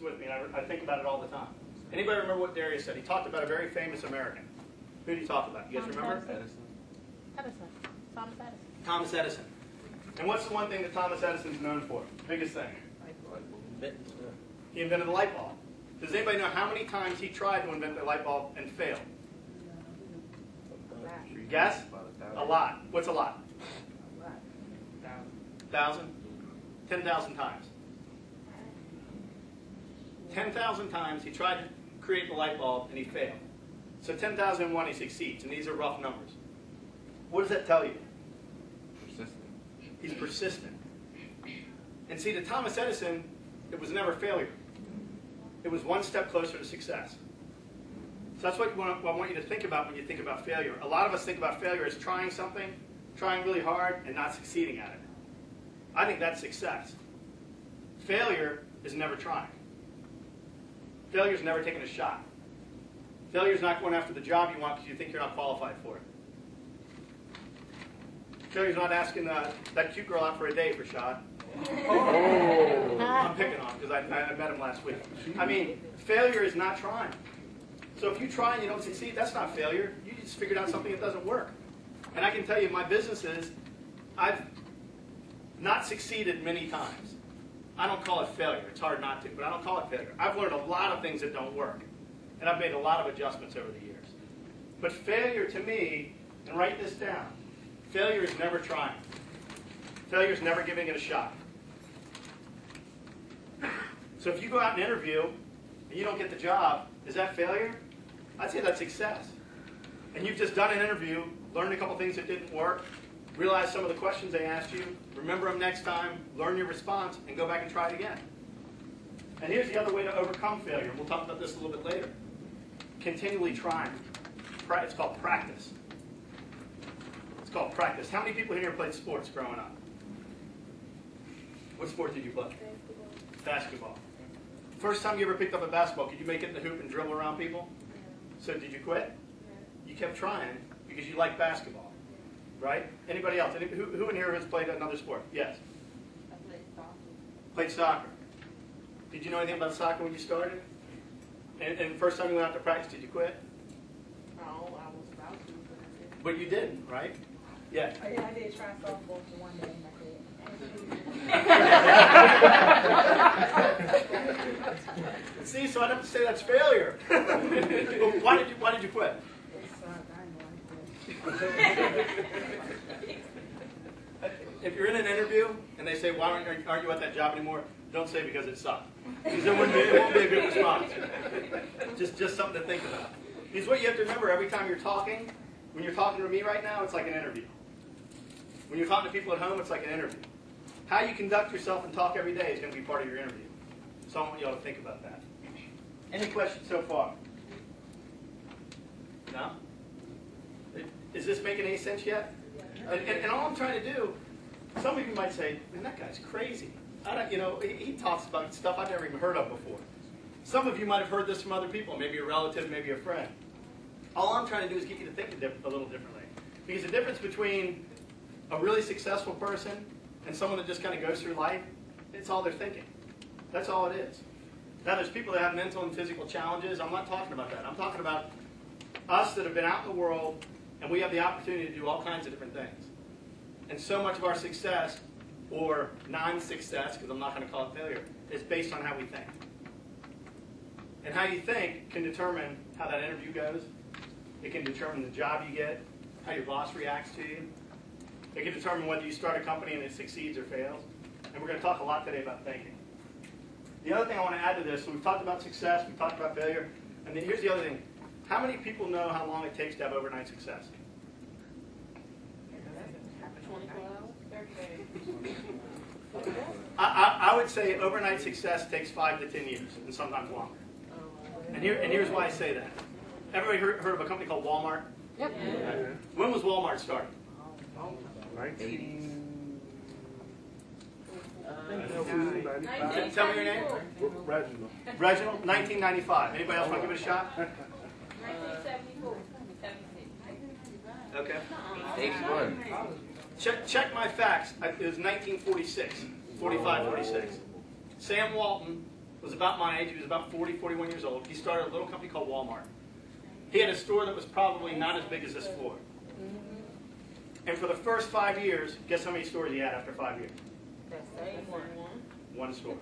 with me, and I think about it all the time. Anybody remember what Darius said? He talked about a very famous American. Who did he talk about? You guys remember? Edison. Thomas Edison. Thomas Edison. And what's the one thing that Thomas Edison's known for? Biggest thing. He invented the light bulb. Does anybody know how many times he tried to invent the light bulb and failed? Guess? A lot. What's a lot? 1,000? 10,000 times. 10,000 times he tried to create the light bulb and he failed. So 10,001 he succeeds, and these are rough numbers. What does that tell you? Persistent. He's persistent. And see, to Thomas Edison, it was never failure. It was one step closer to success. So that's what I want you to think about when you think about failure. A lot of us think about failure as trying something, trying really hard, and not succeeding at it. I think that's success. Failure is never trying. Failure is never taking a shot. Failure is not going after the job you want because you think you're not qualified for it. Failure is not asking that cute girl out for a date for shot. Oh. I'm picking on because I met him last week. I mean, failure is not trying. So if you try and you don't succeed, that's not failure. You just figured out something that doesn't work. And I can tell you, my businesses, I've not succeeded many times. I don't call it failure. It's hard not to, but I don't call it failure. I've learned a lot of things that don't work. And I've made a lot of adjustments over the years. But failure to me, and write this down, failure is never trying. Failure is never giving it a shot. So if you go out and interview and you don't get the job, is that failure? I'd say that's success. And you've just done an interview, learned a couple things that didn't work, realized some of the questions they asked you, remember them next time, learn your response, and go back and try it again. And here's the other way to overcome failure. We'll talk about this a little bit later. Continually trying. It's called practice. It's called practice. How many people here played sports growing up? What sport did you play? Basketball. First time you ever picked up a basketball, could you make it in the hoop and dribble around people? So did you quit? You kept trying because you like basketball, right? Anybody else? Who in here has played another sport? Yes. I played soccer. Played soccer. Did you know anything about soccer when you started? And the first time you went out to practice, did you quit? No, I was about to, but I didn't. But you didn't, right? Yeah. I did try softball for one day and I quit. See, so I don't have to say that's failure. Why did you quit? It sucked. I know I quit. If you're in an interview and they say, why aren't you at that job anymore? Don't say because it sucked. Because it won't be a good response. Just something to think about. Because what you have to remember every time you're talking, when you're talking to me right now, it's like an interview. When you're talking to people at home, it's like an interview. How you conduct yourself and talk every day is going to be part of your interview. So I want you all to think about that. Any questions so far? No? Is this making any sense yet? And all I'm trying to do, some of you might say, man, that guy's crazy. He talks about stuff I've never even heard of before. Some of you might have heard this from other people, maybe a relative, maybe a friend. All I'm trying to do is get you to think a little differently. Because the difference between a really successful person and someone that just kind of goes through life, it's all they're thinking. That's all it is. Now, there's people that have mental and physical challenges. I'm not talking about that. I'm talking about us that have been out in the world, and we have the opportunity to do all kinds of different things. And so much of our success, or non-success, because I'm not going to call it failure, is based on how we think. And how you think can determine how that interview goes. It can determine the job you get, how your boss reacts to you. It can determine whether you start a company and it succeeds or fails. And we're going to talk a lot today about thinking. The other thing I want to add to this, so we've talked about success, we've talked about failure, and then here's the other thing. How many people know how long it takes to have overnight success? 24 hours? 30 days. I would say overnight success takes 5 to 10 years, and sometimes longer. And here's why I say that. Everybody heard of a company called Walmart? Yep. Yeah. When was Walmart started? 80s. Tell me your name. Reginald. Reginald, 1995. Anybody else want to give it a shot? 1974. 76. Okay. 81. Check my facts. It was 1946. 45, 46. Sam Walton was about my age. He was about 40, 41 years old. He started a little company called Walmart. He had a store that was probably not as big as this floor. And for the first 5 years, guess how many stores he had after 5 years? The same one. One store.